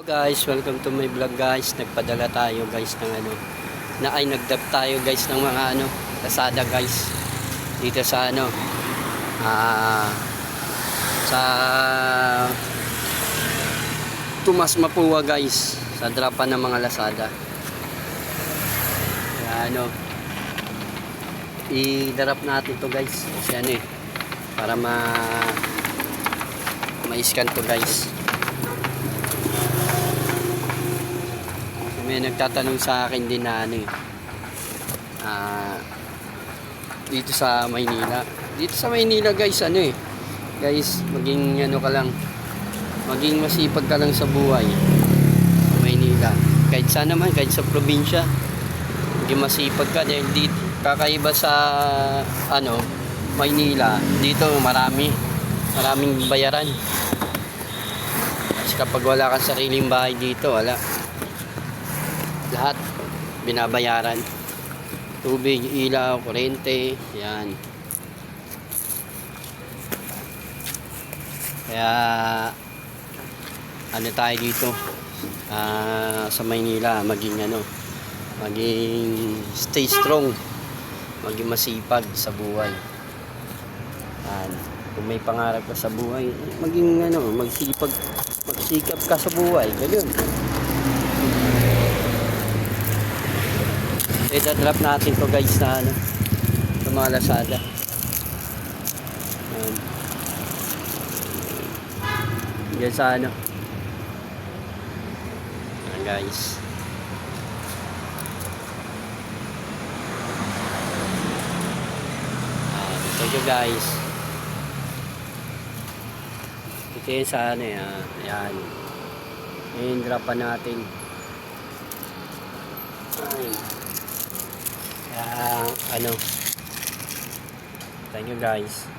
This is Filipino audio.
Guys, welcome to my vlog guys. Nagpadala tayo guys ng nagdap tayo guys ng mga Lazada guys. Dito sa sa Tomas Mapua guys, sa drapan ng mga Lazada. Kaya i-drop natin to guys kasi para ma-scan to guys. May nagtatanong sa akin din na dito sa Maynila. Dito sa Maynila guys, guys, maging ka lang, maging masipag ka lang sa buhay sa Maynila. Kahit saan naman, kahit sa probinsya, maging masipag ka dahil dito kakaiba sa Maynila. Dito maraming bayaran. Kasi kapag wala kang sariling bahay dito, wala. Lahat binabayaran. Tubig, ilaw, kuryente, yan. Kaya tayo dito sa Maynila, maging stay strong, maging masipag sa buhay. Kung may pangarap ka sa buhay, maging magsikap ka sa buhay, ganun. I-drop natin to guys sa mga Lazada. Yan sa guys. Thank you guys. Ito yun sa ayan. I-drop pa natin. Kaya thank you guys.